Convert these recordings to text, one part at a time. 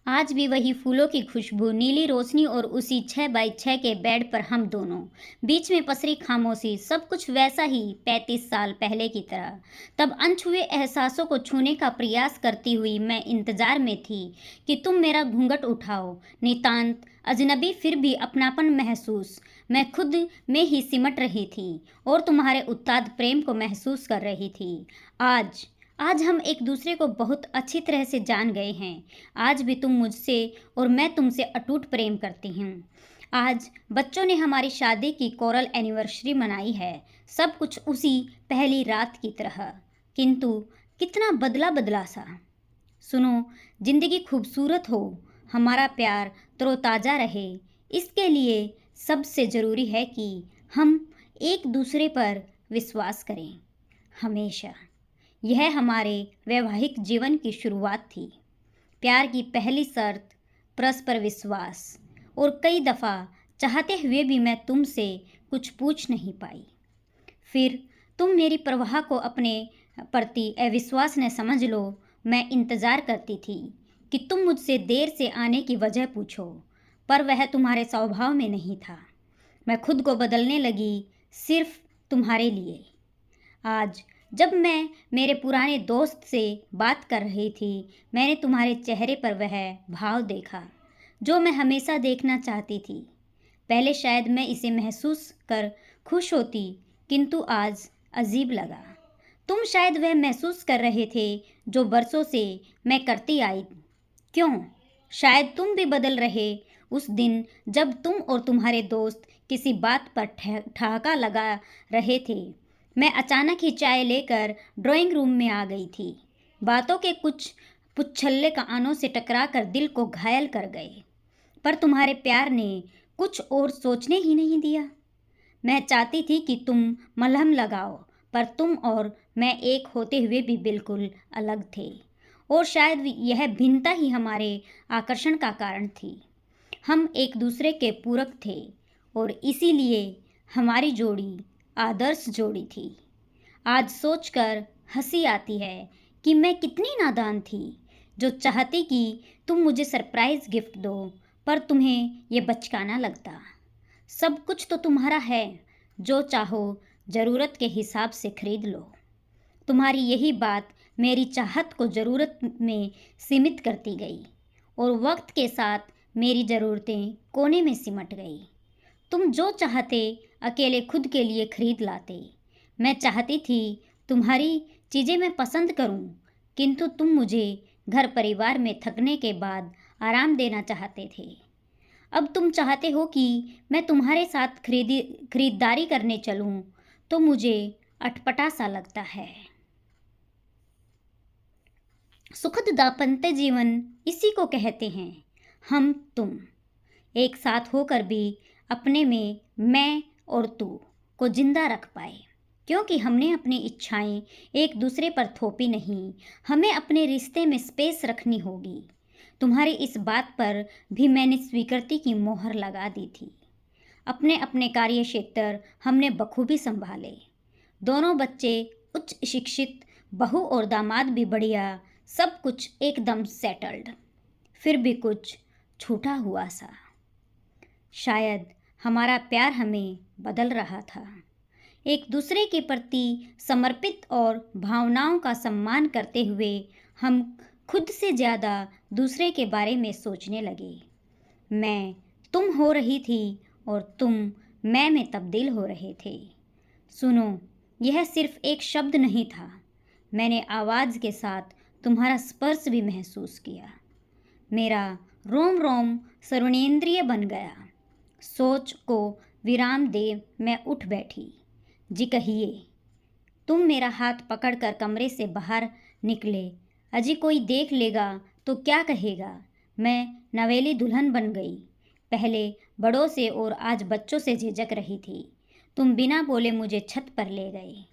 आज भी वही फूलों की खुशबू, नीली रोशनी और उसी 6x6 के बेड पर हम दोनों। बीच में पसरी खामोशी, सब कुछ वैसा ही 35 साल पहले की तरह। तब अनछुए एहसासों को छूने का प्रयास करती हुई मैं इंतजार में थी कि तुम मेरा घूंघट उठाओ। नितांत अजनबी फिर भी अपनापन महसूस। मैं खुद में ही सिमट रही थी और तुम्हारे उत्ताद प्रेम को महसूस कर रही थी। आज आज हम एक दूसरे को बहुत अच्छी तरह से जान गए हैं। आज भी तुम मुझसे और मैं तुमसे अटूट प्रेम करती हूँ। आज बच्चों ने हमारी शादी की कोरल एनिवर्सरी मनाई है, सब कुछ उसी पहली रात की तरह, किंतु कितना बदला बदला सा। सुनो, जिंदगी खूबसूरत हो, हमारा प्यार तरोताज़ा रहे, इसके लिए सबसे ज़रूरी है कि हम एक दूसरे पर विश्वास करें, हमेशा। यह हमारे वैवाहिक जीवन की शुरुआत थी। प्यार की पहली शर्त परस्पर विश्वास। और कई दफ़ा चाहते हुए भी मैं तुमसे कुछ पूछ नहीं पाई। फिर तुम मेरी परवाह को अपने प्रति अविश्वास न समझ लो। मैं इंतज़ार करती थी कि तुम मुझसे देर से आने की वजह पूछो, पर वह तुम्हारे स्वभाव में नहीं था। मैं खुद को बदलने लगी सिर्फ तुम्हारे लिए। आज जब मैं मेरे पुराने दोस्त से बात कर रही थी, मैंने तुम्हारे चेहरे पर वह भाव देखा जो मैं हमेशा देखना चाहती थी। पहले शायद मैं इसे महसूस कर खुश होती, किंतु आज अजीब लगा। तुम शायद वह महसूस कर रहे थे जो बरसों से मैं करती आई। क्यों? शायद तुम भी बदल रहे। उस दिन जब तुम और तुम्हारे दोस्त किसी बात पर ठहाका लगा रहे थे, मैं अचानक ही चाय लेकर ड्राइंग रूम में आ गई थी। बातों के कुछ पुच्छल्ले कानों से टकराकर दिल को घायल कर गए, पर तुम्हारे प्यार ने कुछ और सोचने ही नहीं दिया। मैं चाहती थी कि तुम मलहम लगाओ, पर तुम और मैं एक होते हुए भी बिल्कुल अलग थे। और शायद यह भिन्नता ही हमारे आकर्षण का कारण थी। हम एक दूसरे के पूरक थे और इसीलिए हमारी जोड़ी आदर्श जोड़ी थी। आज सोचकर हंसी आती है कि मैं कितनी नादान थी, जो चाहती कि तुम मुझे सरप्राइज गिफ्ट दो, पर तुम्हें ये बचकाना लगता। सब कुछ तो तुम्हारा है, जो चाहो ज़रूरत के हिसाब से खरीद लो। तुम्हारी यही बात मेरी चाहत को ज़रूरत में सीमित करती गई और वक्त के साथ मेरी ज़रूरतें कोने में सिमट गई। तुम जो चाहते अकेले खुद के लिए खरीद लाते। मैं चाहती थी तुम्हारी चीज़ें मैं पसंद करूं, किंतु तुम मुझे घर परिवार में थकने के बाद आराम देना चाहते थे। अब तुम चाहते हो कि मैं तुम्हारे साथ खरीदारी करने चलूं, तो मुझे अटपटा सा लगता है। सुखद दाम्पत्य जीवन इसी को कहते हैं। हम तुम एक साथ होकर भी अपने में मैं और तू को जिंदा रख पाए, क्योंकि हमने अपनी इच्छाएं एक दूसरे पर थोपी नहीं। हमें अपने रिश्ते में स्पेस रखनी होगी। तुम्हारी इस बात पर भी मैंने स्वीकृति की मोहर लगा दी थी। अपने अपने कार्य क्षेत्र हमने बखूबी संभाले। दोनों बच्चे उच्च शिक्षित, बहू और दामाद भी बढ़िया, सब कुछ एकदम सेटल्ड। फिर भी कुछ छूटा हुआ सा। शायद हमारा प्यार हमें बदल रहा था। एक दूसरे के प्रति समर्पित और भावनाओं का सम्मान करते हुए हम खुद से ज़्यादा दूसरे के बारे में सोचने लगे। मैं तुम हो रही थी और तुम मैं में तब्दील हो रहे थे। सुनो, यह सिर्फ एक शब्द नहीं था। मैंने आवाज़ के साथ तुम्हारा स्पर्श भी महसूस किया। मेरा रोम रोम सर्वनेंद्रिय बन गया। सोच को विराम दे मैं उठ बैठी। जी कहिए। तुम मेरा हाथ पकड़कर कमरे से बाहर निकले। अजी कोई देख लेगा तो क्या कहेगा? मैं नवेली दुल्हन बन गई। पहले बड़ों से और आज बच्चों से झिझक रही थी। तुम बिना बोले मुझे छत पर ले गए।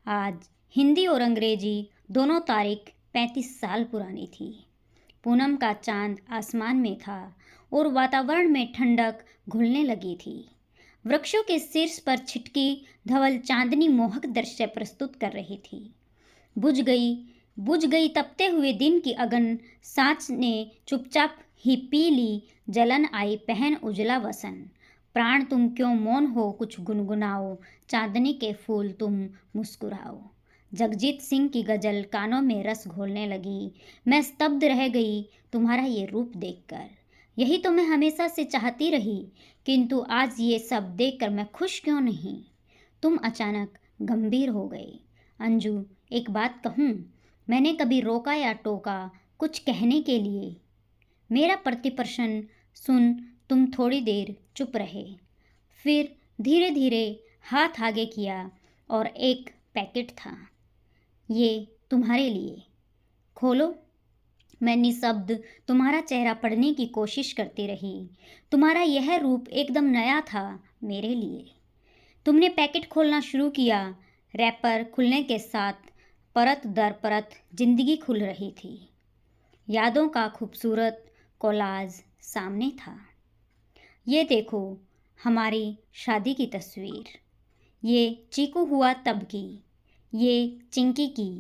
आज हिंदी और अंग्रेजी दोनों तारीख 35 साल पुरानी थी। पूनम का चांद आसमान में था और वातावरण में ठंडक घुलने लगी थी। वृक्षों के शीर्ष पर छिटकी धवल चांदनी मोहक दृश्य प्रस्तुत कर रही थी। बुझ गई बुझ गई तपते हुए दिन की अगन, सांच ने चुपचाप ही पी ली, जलन आई पहन उजला वसन। प्राण तुम क्यों मौन हो, कुछ गुनगुनाओ, चांदनी के फूल तुम मुस्कुराओ। जगजीत सिंह की गजल कानों में रस घोलने लगी। मैं स्तब्ध रह गई तुम्हारा ये रूप देखकर। यही तो मैं हमेशा से चाहती रही, किंतु आज ये सब देखकर मैं खुश क्यों नहीं। तुम अचानक गंभीर हो गए। अंजू, एक बात कहूँ? मैंने कभी रोका या टोका कुछ कहने के लिए? मेरा प्रतिप्रश्न सुन तुम थोड़ी देर चुप रहे, फिर धीरे धीरे हाथ आगे किया और एक पैकेट था। ये तुम्हारे लिए, खोलो। मैं निशब्द तुम्हारा चेहरा पढ़ने की कोशिश करती रही। तुम्हारा यह रूप एकदम नया था मेरे लिए। तुमने पैकेट खोलना शुरू किया। रैपर खुलने के साथ परत दर परत जिंदगी खुल रही थी। यादों का खूबसूरत कोलाज सामने था। ये देखो, हमारी शादी की तस्वीर। ये चीकू हुआ तब की, ये चिंकी की,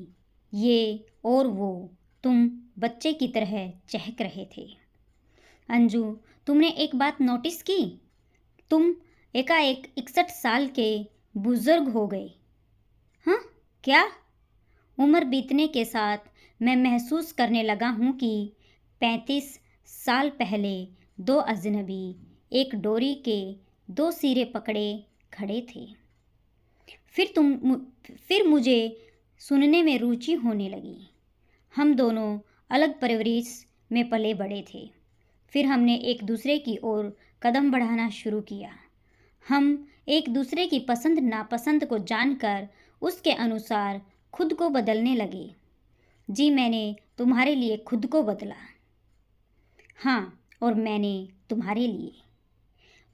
ये और वो तुम बच्चे की तरह चहक रहे थे। अंजू, तुमने एक बात नोटिस की? तुम एकाएक 61 साल के बुजुर्ग हो गए। हाँ, क्या? उम्र बीतने के साथ मैं महसूस करने लगा हूँ कि 35 साल पहले दो अजनबी एक डोरी के दो सिरे पकड़े खड़े थे। फिर मुझे सुनने में रुचि होने लगी। हम दोनों अलग परवरिश में पले बड़े थे। फिर हमने एक दूसरे की ओर कदम बढ़ाना शुरू किया। हम एक दूसरे की पसंद नापसंद को जानकर उसके अनुसार खुद को बदलने लगे। जी, मैंने तुम्हारे लिए खुद को बदला। हाँ, और मैंने तुम्हारे लिए।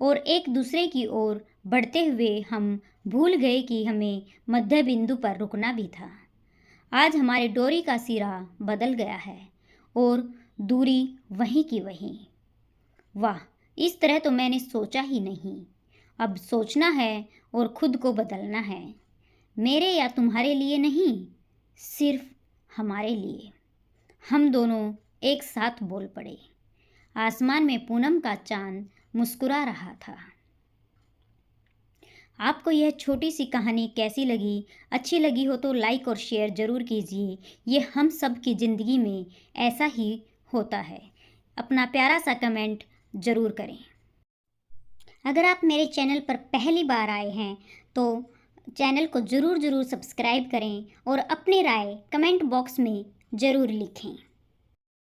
और एक दूसरे की ओर बढ़ते हुए हम भूल गए कि हमें मध्य बिंदु पर रुकना भी था। आज हमारी डोरी का सिरा बदल गया है और दूरी वहीं की वहीं। वाह, इस तरह तो मैंने सोचा ही नहीं। अब सोचना है और खुद को बदलना है। मेरे या तुम्हारे लिए नहीं, सिर्फ हमारे लिए। हम दोनों एक साथ बोल पड़े। आसमान में पूनम का चांद मुस्कुरा रहा था। आपको यह छोटी सी कहानी कैसी लगी? अच्छी लगी हो तो लाइक और शेयर ज़रूर कीजिए। ये हम सब की ज़िंदगी में ऐसा ही होता है। अपना प्यारा सा कमेंट ज़रूर करें। अगर आप मेरे चैनल पर पहली बार आए हैं तो चैनल को ज़रूर सब्सक्राइब करें और अपनी राय कमेंट बॉक्स में ज़रूर लिखें।